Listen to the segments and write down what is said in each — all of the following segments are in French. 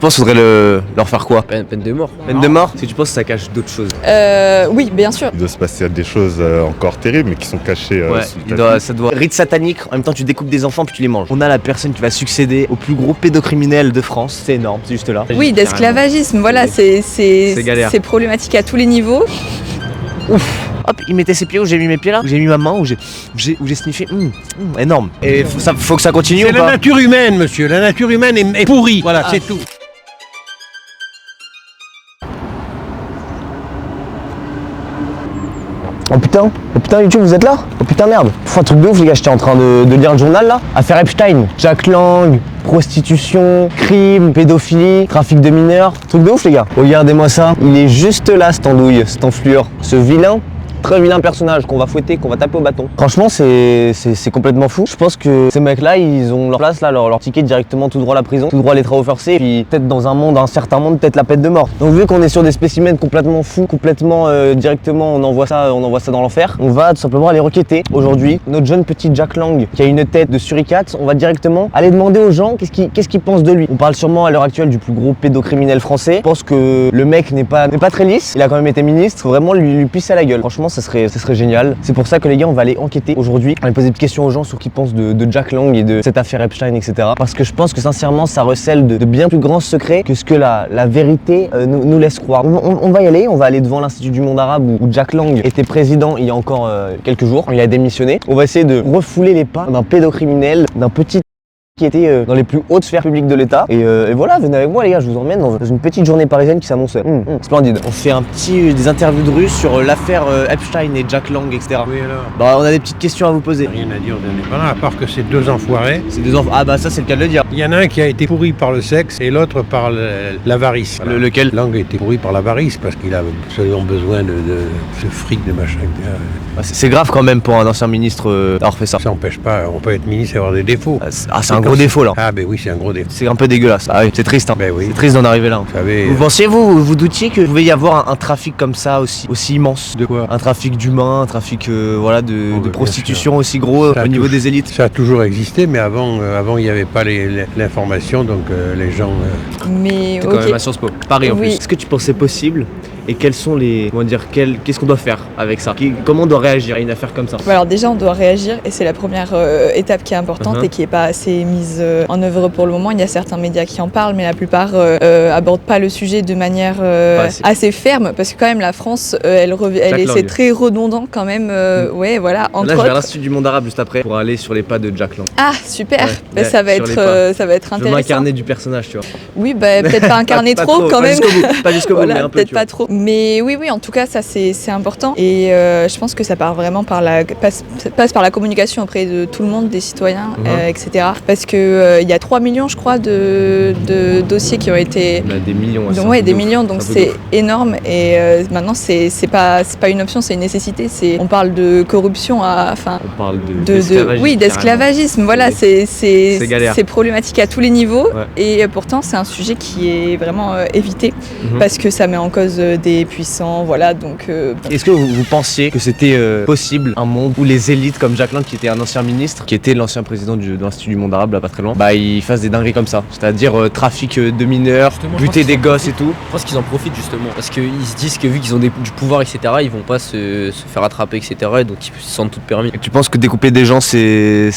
penses qu'il faudrait leur faire quoi? Peine de mort. Peine de mort? Est-ce que tu penses que ça cache d'autres choses? Oui, bien sûr. Il doit se passer des choses encore terribles, mais qui sont cachées sous le tapis. Ça doit rite satanique. En même temps, tu découpes des enfants puis tu les manges. On a la personne qui va succéder au plus gros pédocriminel de France. C'est énorme, c'est juste là. Oui, d'esclavagisme, voilà, c'est galère. c'est problématique à tous les niveaux. Ouf. Hop, il mettait ses pieds où j'ai mis mes pieds là, où j'ai mis ma main, où j'ai sniffé. Énorme. Et faut que ça continue C'est ou la pas? nature humaine, monsieur. La nature humaine est pourrie. Voilà, c'est tout. Oh putain YouTube, vous êtes là? Oh putain merde. Un truc de ouf les gars, j'étais en train de lire le journal là. Affaire Epstein, Jack Lang, prostitution, crime, pédophilie, trafic de mineurs. Truc de ouf les gars. Regardez-moi ça, il est juste là cette andouille, cette enflure, ce vilain. Très vilain personnage qu'on va fouetter, qu'on va taper au bâton. Franchement, c'est complètement fou. Je pense que ces mecs-là, ils ont leur place là, leur ticket directement tout droit à la prison, tout droit à les travaux forcés, et puis peut-être dans un certain monde, peut-être la peine de mort. Donc vu qu'on est sur des spécimens complètement fous, complètement directement, on envoie ça dans l'enfer. On va tout simplement aller requêter aujourd'hui notre jeune petit Jack Lang qui a une tête de suricate. On va directement aller demander aux gens qu'est-ce qu'ils pensent de lui. On parle sûrement à l'heure actuelle du plus gros pédocriminel français. Je pense que le mec n'est pas très lisse. Il a quand même été ministre. Faut vraiment lui pisser à la gueule. Franchement, ça serait génial. C'est pour ça que les gars, on va aller enquêter aujourd'hui. On va poser des questions aux gens sur ce qu'ils pensent de Jack Lang et de cette affaire Epstein, etc. Parce que je pense que sincèrement, ça recèle de bien plus grands secrets que ce que la vérité nous laisse croire. On va y aller. On va aller devant l'Institut du monde arabe où Jack Lang était président il y a encore quelques jours. Il a démissionné. On va essayer de refouler les pas d'un pédocriminel, d'un petit qui était dans les plus hautes sphères publiques de l'État. Et voilà, venez avec moi les gars, je vous emmène dans une petite journée parisienne qui s'annonce splendide. On fait des interviews de rue sur l'affaire Epstein et Jack Lang, etc. Oui, alors. Bah on a des petites questions à vous poser. Rien à dire d'indépendant, à part que c'est deux enfoirés. C'est des enfants. Ah bah ça c'est le cas de le dire. Il y en a un qui a été pourri par le sexe et l'autre par l'avarice. Voilà. Lequel? Lang a été pourri par l'avarice parce qu'il a absolument besoin de ce fric de machin. Bah, c'est grave quand même pour un ancien ministre d'avoir fait ça. Ça n'empêche pas, on peut être ministre et avoir des défauts. C'est un gros défaut là. Ah ben oui, c'est un gros défaut. C'est un peu dégueulasse. Ah oui, c'est triste hein. Ben oui. C'est triste d'en arriver là. Vous savez, Vous pensiez vous doutiez que pouvait y avoir un trafic comme ça aussi immense? De quoi? Un trafic d'humains, un trafic de prostitution aussi gros Ça au niveau des élites. Ça a toujours existé, mais avant il n'y avait pas l'information, donc les gens... Mais C'est quand ok. même à Sciences Po, Paris en Oui. plus. Est-ce que tu pensais possible? Et quels sont qu'est-ce qu'on doit faire avec ça? Comment on doit réagir à une affaire comme ça? Alors déjà on doit réagir et c'est la première étape qui est importante et qui n'est pas assez mise en œuvre pour le moment. Il y a certains médias qui en parlent mais la plupart abordent pas le sujet de manière assez ferme parce que quand même la France c'est très redondant quand même. Ouais voilà, entre Là je vais à autres. l'Institut du monde arabe juste après pour aller sur les pas de Jack Lang. Ah super, Ouais, ça va sur les être pas. ça va être Je veux intéressant. m'incarner du personnage tu vois. Oui bah peut-être pas incarner Pas trop quand pas même. Pas jusqu'au bout Voilà, mais un peu peut-être tu vois. pas trop. Mais oui, en tout cas, ça c'est important. Et je pense que ça part vraiment passe par la communication auprès de tout le monde, des citoyens, etc. Parce que il y a 3 millions, je crois, de dossiers qui ont été. On a des millions. Donc, des millions, donc c'est énorme. Et maintenant, c'est pas une option, c'est une nécessité. On parle de corruption, On parle d'esclavagisme. d'esclavagisme. Voilà, c'est galère. c'est problématique à tous les niveaux. Ouais. Et pourtant, c'est un sujet qui est vraiment évité parce que ça met en cause des puissants. Voilà, donc. Est-ce que vous pensiez que c'était possible un monde où les élites comme Jack Lang, qui était un ancien ministre, qui était l'ancien président de l'Institut du monde arabe, là pas très loin, bah ils fassent des dingueries comme ça? C'est-à-dire trafic de mineurs, Justement, buter des gosses et tout. Je pense qu'ils en profitent justement parce qu'ils se disent que vu qu'ils ont du pouvoir etc ils vont pas se faire attraper etc et donc ils se sentent tout permis. Et tu penses que découper des gens c'est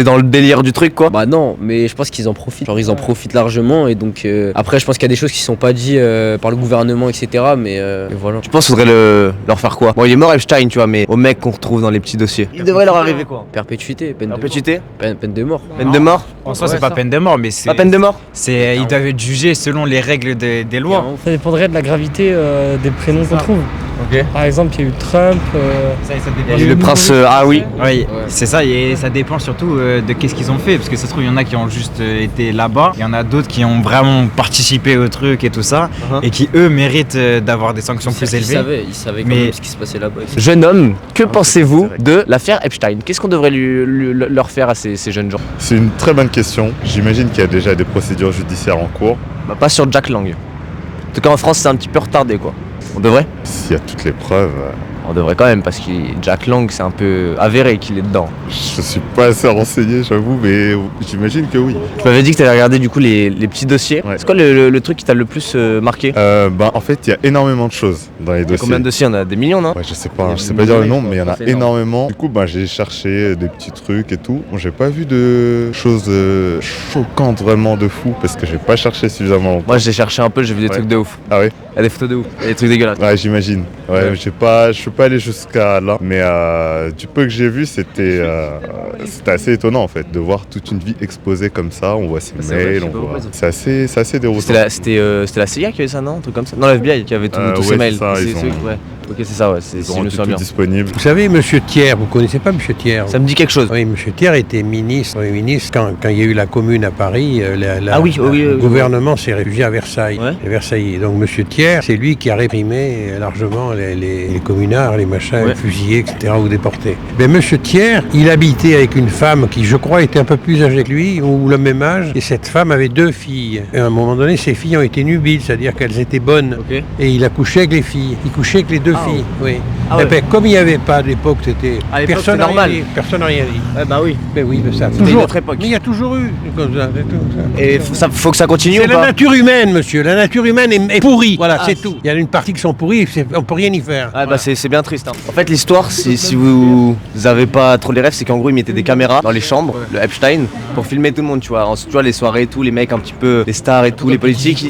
dans le délire du truc quoi? Bah non mais je pense qu'ils en profitent, genre ils en profitent largement et donc après je pense qu'il y a des choses qui sont pas dites par le gouvernement etc mais voilà. Tu penses qu'il faudrait leur faire quoi? Bon il est mort Epstein tu vois mais aux mecs qu'on retrouve dans les petits dossiers, il devrait leur arriver quoi? Perpétuité, peine Perpétuité? peine de mort. Peine de mort? En soi, c'est pas peine de mort, mais c'est. Pas peine de mort? Ils doivent être jugés selon les règles des lois. Ça dépendrait de la gravité des prénoms qu'on trouve. Ok. Par exemple, il y a eu Trump. Il y a eu le prince ah oui. Oui, c'est ça, et ça dépend surtout de qu'est-ce qu'ils ont fait, parce que ça se trouve, il y en a qui ont juste été là-bas, il y en a d'autres qui ont vraiment participé au truc et tout ça, et qui eux méritent d'avoir des sanctions plus élevées. Ils savaient quand Mais- même ce qui se passait là-bas. Jeune homme, que pensez-vous de l'affaire Epstein? Qu'est-ce qu'on devrait leur faire à ces jeunes gens? C'est une très bonne question. J'imagine qu'il y a déjà des procédures judiciaires en cours. Bah pas sur Jack Lang. En tout cas en France c'est un petit peu retardé quoi. On devrait? S'il y a toutes les preuves, On devrait quand même, parce que Jack Lang, c'est un peu avéré qu'il est dedans. Je suis pas assez renseigné, j'avoue, mais j'imagine que oui. Tu m'avais dit que tu avais regardé du coup les petits dossiers. Ouais. C'est quoi le truc qui t'a le plus marqué? En fait, il y a énormément de choses dans les dossiers. Combien de dossiers? On a des millions, non? Ouais, je sais pas, Il y a je sais des pas dire le millions, nombre, mais il y en a c'est énorme. énormément. Du coup, j'ai cherché des petits trucs et tout. Bon, j'ai pas vu de choses choquantes vraiment de fou parce que j'ai pas cherché suffisamment longtemps. Moi j'ai cherché un peu, j'ai vu des trucs de ouf. Ah ouais? Il y a des photos de ouf, il y a des trucs dégueulasses. Ouais, j'imagine. Ouais, je suis pas allé jusqu'à là, mais du peu que j'ai vu, c'était assez étonnant en fait de voir toute une vie exposée comme ça. On voit ses C'est vrai, mails, je sais on pas voit. pourquoi C'est assez déroutant. C'était la CIA qui avait ça, non? Un truc comme ça? Non, la FBI qui avait tous ces ouais, mails. c'est ça, ils ont- Ouais. Ok, c'est ça, ouais, si Ils je ont me rendu souviens tout bien. disponible. Vous savez, Monsieur Thiers, vous connaissez pas Monsieur Thiers? Ça me dit quelque chose. Oui, Monsieur Thiers était ministre quand il y a eu la Commune à Paris. Oui. Le gouvernement s'est réfugié à Versailles. Ouais. À Versailles. Donc Monsieur Thiers, c'est lui qui a réprimé largement les communards, les machins, Ouais. fusillés, etc. ou déportés. Mais Monsieur Thiers, il habitait avec une femme qui, je crois, était un peu plus âgée que lui ou le même âge. Et cette femme avait 2 filles. Et à un moment donné, ces filles ont été nubiles, c'est-à-dire qu'elles étaient bonnes. Ok. Et il a couché avec les filles. Il couchait avec les 2 Ah, filles. Oui. Ah Eh ouais. ben, comme il n'y avait pas à l'époque, c'était. À l'époque, Personne c'était n'a rien normal. dit. Personne n'a rien dit. Ouais, bah oui. Mais oui, mais ça. C'était une autre époque. Mais il y a toujours eu comme ça. c'est tout, ça. Et faut que ça continue C'est ou la pas? nature humaine, monsieur. La nature humaine est pourrie. Voilà, c'est tout. Il y a une partie qui sont pourries, on peut rien y faire. Ouais, bah c'est bien triste. Hein. En fait, l'histoire, si vous avez pas trop les rêves, c'est qu'en gros, ils mettaient des caméras dans les chambres, le Epstein, pour filmer tout le monde, tu vois. Ensuite, tu vois, les soirées et tout, les mecs un petit peu, les stars et tout, les politiques,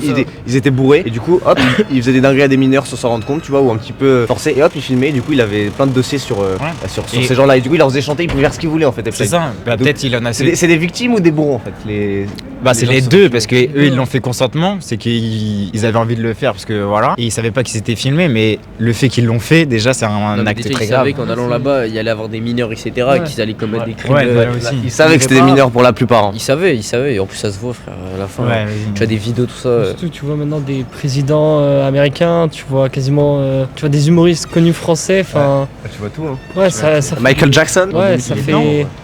ils étaient bourrés. Et du coup, hop, ils faisaient des dingueries à des mineurs sans s'en rendre compte, tu vois, ou un petit peu forcés. Et hop, ils filmaient. Et du coup, il avait plein de dossiers sur Et- ces gens-là. Et du coup, il leur faisait chanter, ils pouvaient faire ce qu'ils voulaient en fait. Epstein. C'est ça. Peut-être il en a. C'est des victimes ou des bourreaux en fait C'est gens les qui sont deux filmés. parce que eux ils l'ont fait consentement, c'est qu'ils avaient envie de le faire parce que voilà, et ils savaient pas qu'ils étaient filmés, mais le fait qu'ils l'ont fait déjà c'est un acte très Ils grave. savaient qu'en allant là-bas, il y allait avoir des mineurs, etc. Ouais. et qu'ils allaient commettre des crimes. Ouais, voilà aussi. Ils savaient que c'était des mineurs pour la plupart. Hein. Ils savaient, et en plus ça se voit, frère, à la fin. Ouais, Tu as des vidéos, tout ça. Surtout, tu vois maintenant des présidents américains, tu vois quasiment tu vois des humoristes connus français. Enfin, Tu vois tout. Hein. ouais, ça fait. Michael Jackson. Ouais, ça fait.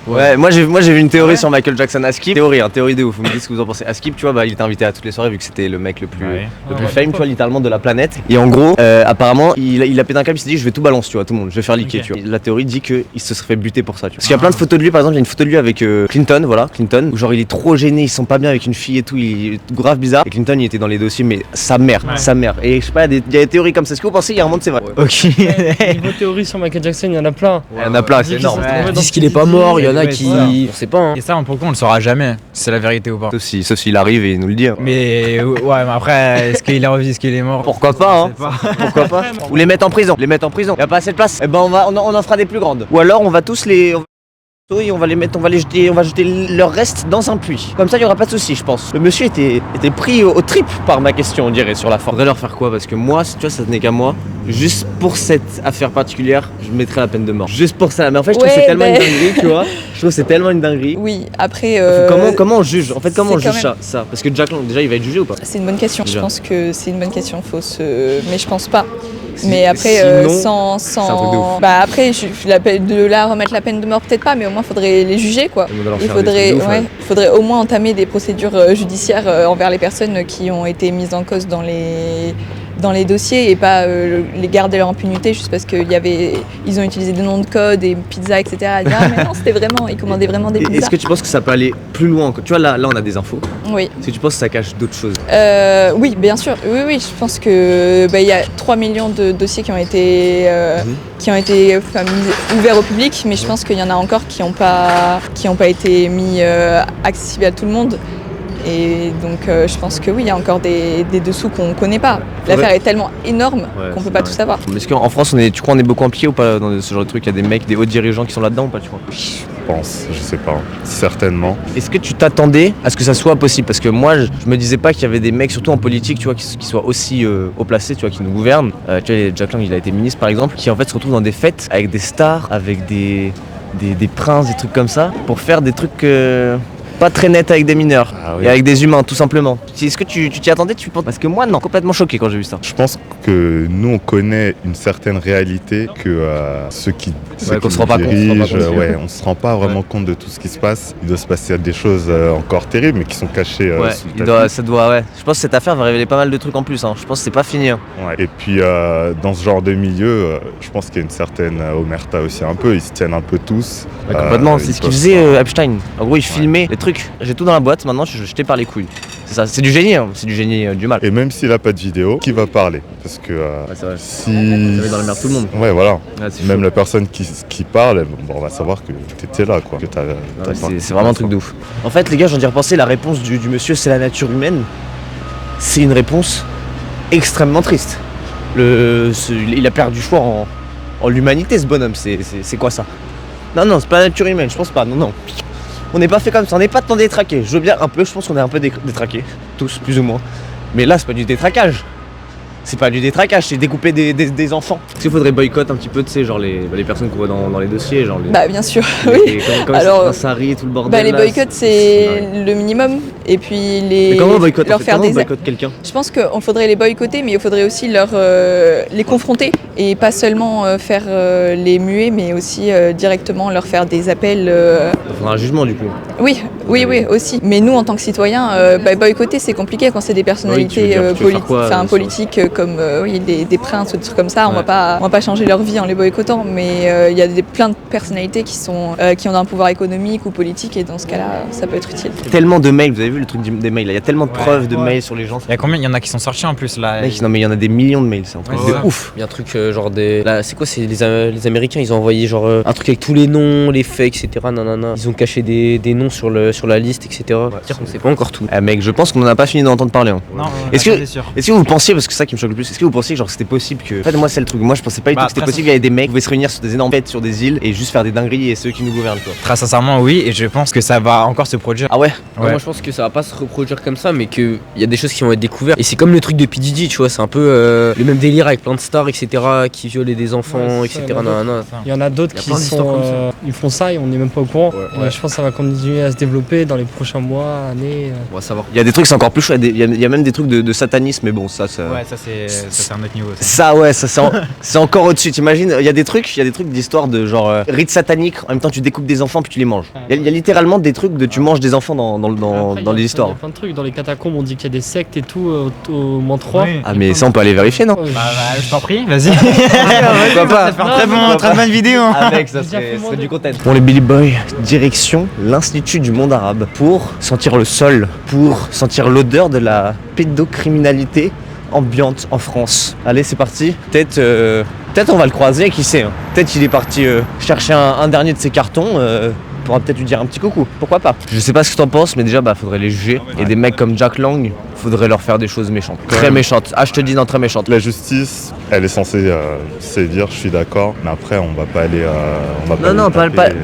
Ouais, moi j'ai vu une théorie sur Michael Jackson. Askip, théorie de ouf. Vous me dites ce que vous en pensez. Askip, tu vois, il était invité à toutes les soirées vu que c'était le mec le plus fame, tu vois, littéralement de la planète. Et en gros, apparemment, il a pété un câble, il s'est dit je vais tout balance, tu vois, tout le monde, je vais faire liquer, tu vois. La théorie dit qu'il se serait fait buter pour ça, tu vois. Parce qu'il y a plein de photos de lui, par exemple, il y a une photo de lui avec Clinton, où genre il est trop gêné, ils sont pas bien avec une fille et tout, il est grave bizarre. Et Clinton, il était dans les dossiers, mais sa mère. Et je sais pas, il y a des théories comme ça. Est-ce que vous pensez qu'il y a un monde, c'est vrai? Ok. Niveau théorie sur Michael Jackson, il y en a plein. Il y en a plein, c'est énorme. Ils disent qu'il est pas mort, il y en a Ouais, qui. c'est ça. On sait pas, hein. Et ça pour le coup on le saura jamais, si c'est la vérité ou pas. Sauf s'il arrive et il nous le dit. Hein. Mais ouais, mais après est-ce qu'il est revenu, est-ce qu'il est mort? Pourquoi pas, hein? Pourquoi pas? Ou les mettre en prison. Il y a pas assez de place. Eh ben on en fera des plus grandes. Ou alors on va tous les. Oui, on va jeter leur reste dans un puits. Comme ça, il y aura pas de souci, je pense. Le monsieur était pris au trip par ma question, on dirait, sur la fin. Faudrait leur faire quoi? Parce que moi, si tu vois, ça tenait qu'à moi. Juste pour cette affaire particulière, je mettrais la peine de mort. Juste pour ça. Mais en fait, je trouve que c'est tellement une dinguerie, tu vois. Je trouve que c'est tellement une dinguerie. Oui, après. Comment on juge? En fait, comment on c'est quand juge ça? Parce que Jack Lang, déjà, il va être jugé ou pas? C'est une bonne question. Déjà. Je pense que c'est une bonne question. Mais je pense pas. Mais après, Sinon, sans. c'est un truc de ouf. Bah après, de là remettre la peine de mort, peut-être pas, mais au moins faudrait les juger, quoi. Il faudrait au moins entamer des procédures judiciaires envers les personnes qui ont été mises en cause dans les dossiers et pas les garder leur impunité juste parce qu'ils ont utilisé des noms de code et pizza, etc. Et dire, ah, mais non, c'était vraiment, ils commandaient vraiment des pizzas. Est-ce que tu penses que ça peut aller plus loin? Tu vois, là, on a des infos. Oui. Est-ce que tu penses que ça cache d'autres choses? Oui, bien sûr. Oui, je pense que il y a 3 millions de dossiers qui ont été ouverts au public, mais je pense qu'il y en a encore qui n'ont pas été mis accessibles à tout le monde. Et donc je pense que oui, il y a encore des dessous qu'on ne connaît pas. L'affaire est tellement énorme qu'on ne peut pas tout savoir. Est-ce qu'en France, tu crois qu'on est beaucoup impliqué ou pas dans ce genre de truc? Il y a des mecs, des hauts dirigeants qui sont là-dedans ou pas, tu crois? Je pense, je sais pas. Certainement. Est-ce que tu t'attendais à ce que ça soit possible? Parce que moi, je me disais pas qu'il y avait des mecs, surtout en politique, tu vois, qui soient aussi haut placés, tu vois, qui nous gouvernent. Tu vois, Jack Lang, il a été ministre par exemple, qui en fait se retrouve dans des fêtes avec des stars, avec des princes, des trucs comme ça, pour faire des trucs. pas très net avec des mineurs Oui. et avec des humains, tout simplement. Est-ce que tu t'y attendais, tu penses? Parce que moi, non, complètement choqué quand j'ai vu ça. Je pense que nous, on connaît une certaine réalité que ceux qui qu'on se rend pas compte, dirigent, on se rend pas vraiment compte de tout ce qui se passe. Il doit se passer des choses encore terribles, mais qui sont cachées sous le tapis. Je pense que cette affaire va révéler pas mal de trucs en plus. Je pense que c'est pas fini. Ouais. Et puis, dans ce genre de milieu, je pense qu'il y a une certaine omerta aussi un peu. Ils se tiennent un peu tous. Complètement, c'est ils ce qu'il peuvent faisait Epstein. En gros, il filmait les trucs. J'ai tout dans la boîte, maintenant je suis jeté par les couilles. C'est ça, c'est du génie, c'est du génie du mal. Et même s'il a pas de vidéo, qui va parler? Parce que c'est vrai. si... Ça met dans la merde tout le monde. Ouais, voilà. C'est Même chaud. la personne qui parle, on va savoir que t'étais là, quoi. Que C'est vraiment un truc de ouf. En fait, les gars, j'en ai repensé, la réponse du monsieur, c'est la nature humaine. C'est une réponse extrêmement triste. Il a perdu foi en l'humanité, ce bonhomme. C'est quoi ça? Non, c'est pas la nature humaine, je pense pas. Non. On n'est pas fait comme ça, on n'est pas tant détraqués. Je veux bien un peu, je pense qu'on est un peu détraqués. Tous, plus ou moins. Mais là, c'est pas du détraquage. C'est pas du détraquage, c'est découper des enfants. Est-ce qu'il faudrait boycotter un petit peu, tu sais, genre les personnes qu'on voit dans les dossiers, genre les... Bah bien sûr, oui. Alors, ça rit, tout le bordel. Les boycotts, c'est le minimum. Et puis Mais comment on boycotte leur faire comment on des... boycotte quelqu'un? Je pense qu'on faudrait les boycotter, mais il faudrait aussi les confronter. Et pas seulement faire les muets, mais aussi directement leur faire des appels. Il faudra un jugement du coup. Oui, aussi. Mais nous, en tant que citoyens, boycotter, c'est compliqué quand c'est des personnalités politiques comme des princes ou des trucs comme ça. On va pas changer leur vie en les boycottant, mais il y a plein de personnalités qui ont un pouvoir économique ou politique, et dans ce cas-là, ça peut être utile. Tellement de mails, vous avez vu le truc des mails là, il y a tellement de preuves de mails sur les gens. Il y a combien? Il y en a qui sont sortis en plus là. Mec, non mais il y en a des millions de mails, c'est un truc de ouf. Il y a un truc genre des... Là, c'est quoi? C'est les Américains, ils ont envoyé genre un truc avec tous les noms, les faits, etc. Nanana. Ils ont caché des noms sur la liste, etc. Dire qu'on sait pas encore tout. Mec, je pense qu'on en a pas fini d'entendre parler. Non, est-ce que vous pensiez, parce que c'est ça qui me choque le plus, est-ce que vous pensiez que genre c'était possible que... En fait, moi c'est le truc, moi je pensais pas du tout que c'était possible, il y avait des mecs qui pouvaient se réunir sur des énormes fêtes sur des îles et juste faire des dingueries et ceux qui nous gouvernent quoi. Très sincèrement oui, et je pense que ça va encore se produire. Ah ouais? Ouais. Moi je pense que ça va pas se reproduire comme ça, mais qu'il y a des choses qui vont être découvertes. Et c'est comme le truc de P. Diddy, tu vois, c'est un peu le même délire avec plein de stars, etc. qui violaient des enfants, etc. Il y en a d'autres qui ils font ça et on n'est même pas au courant. Et je pense que ça va continuer à se développer dans les prochains mois, années. On va savoir. Il y a des trucs, c'est encore plus chaud, il y a même des trucs de satanisme, mais bon, ça... Ouais, ça c'est un autre niveau. C'est encore au-dessus, t'imagines? Il y a des trucs d'histoire de genre rite satanique, en même temps tu découpes des enfants puis tu les manges. Il y a littéralement des trucs de tu manges des enfants dans les histoires. Il y a plein de trucs, dans les catacombes on dit qu'il y a des sectes et tout, au moins 3. Oui. Ah mais ça on peut aller vérifier non? Je t'en prie, vas-y. Pourquoi pas? Très bonne vidéo. Avec ça serait du content. Bon les Billy Boys, direction l'Institut du monde arabe pour sentir le sol, pour sentir l'odeur de la pédocriminalité ambiante en France. Allez c'est parti, peut-être on va le croiser, qui sait hein. Peut-être il est parti chercher un dernier de ses cartons, on pourra peut-être lui dire un petit coucou, pourquoi pas. Je sais pas ce que t'en penses, mais déjà faudrait les juger. Et des mecs comme Jack Lang, faudrait leur faire des choses méchantes. Très méchantes, je te dis non, très méchantes. La justice, elle est censée sévir, je suis d'accord, mais après on va pas aller...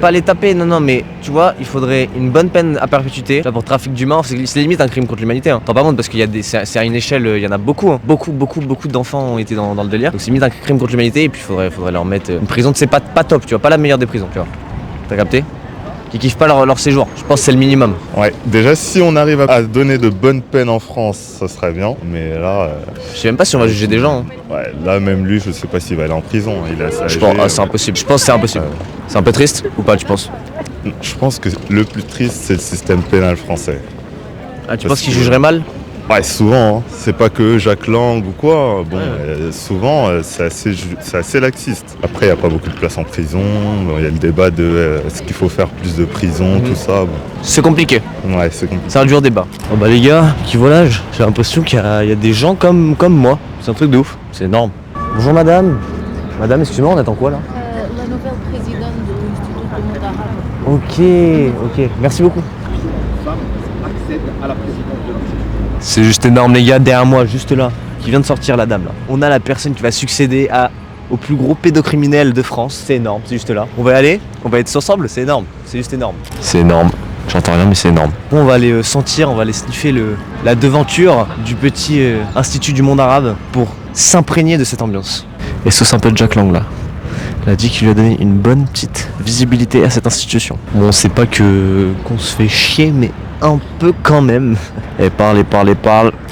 pas les taper, non, mais tu vois, il faudrait une bonne peine à perpétuité. Là pour trafic d'humains, c'est limite un crime contre l'humanité. T'en pas compte parce qu'il y a c'est à une échelle, il y en a beaucoup, hein. Beaucoup d'enfants ont été dans le délire. Donc c'est limite un crime contre l'humanité et puis faudrait leur mettre une prison, c'est pas top, tu vois, pas la meilleure des prisons, tu vois. T'as capté? Qui kiffent pas leur séjour, je pense que c'est le minimum. Ouais, déjà si on arrive à donner de bonnes peines en France, ça serait bien, mais là... Je sais même pas si on va juger des gens. Ouais, là même lui, je sais pas s'il va aller en prison, il est assez âgé. Je pense, c'est impossible, je pense que c'est impossible. C'est un peu triste ou pas, tu penses? Je pense que le plus triste, c'est le système pénal français. Ah, tu penses qu'ils jugeraient mal? Ouais, souvent, hein. C'est pas que Jack Lang ou quoi. Bon, souvent, c'est assez laxiste. Après, il n'y a pas beaucoup de place en prison. Il y a le débat de est-ce qu'il faut faire plus de prison, tout ça. Bon. C'est compliqué. Ouais, c'est compliqué. C'est un dur débat. Oh bah les gars, qui voit l'âge, j'ai l'impression qu'il y a des gens comme moi. C'est un truc de ouf, c'est énorme. Bonjour madame. Madame, excusez-moi, on attend quoi là? La nouvelle présidente de l'Institut du monde arabe. Ok, merci beaucoup. C'est juste énorme les gars, derrière moi, juste là, qui vient de sortir la dame là. On a la personne qui va succéder au plus gros pédocriminel de France, c'est énorme, c'est juste là. On va y aller, on va être ensemble, c'est énorme, c'est juste énorme. C'est énorme, j'entends rien mais c'est énorme. Bon, on va aller sentir, on va aller sniffer la devanture du petit Institut du monde arabe pour s'imprégner de cette ambiance. Et ce c'est un peu Jack Lang là. Elle a dit qu'il lui a donné une bonne petite visibilité à cette institution. Bon, c'est pas qu'on se fait chier, mais un peu quand même. Elle parle.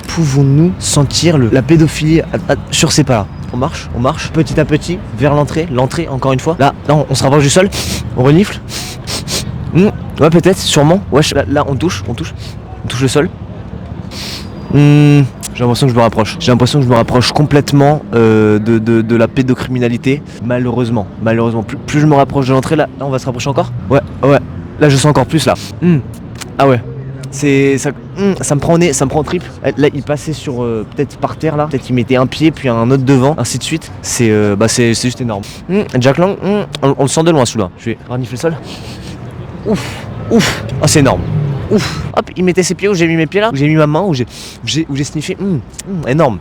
Pouvons-nous sentir la pédophilie sur ces pas-là? On marche petit à petit vers l'entrée encore une fois. Là, on se rapproche du sol, on renifle. Ouais, peut-être, sûrement. Ouais, là, on touche le sol. J'ai l'impression que je me rapproche complètement de la pédocriminalité. Malheureusement. Plus je me rapproche de l'entrée, là, on va se rapprocher encore. Ouais. Là, je sens encore plus, là. Ah ouais. Ça me prend au triple. Là, il passait sur peut-être par terre là. Peut-être il mettait un pied puis un autre devant, ainsi de suite. C'est juste énorme. Jack Lang, on le sent de loin celui-là. Je vais renifler le sol. Ouf. Oh, c'est énorme. Ouf. Hop, il mettait ses pieds où j'ai mis mes pieds là, où j'ai mis ma main, où j'ai sniffé. Énorme.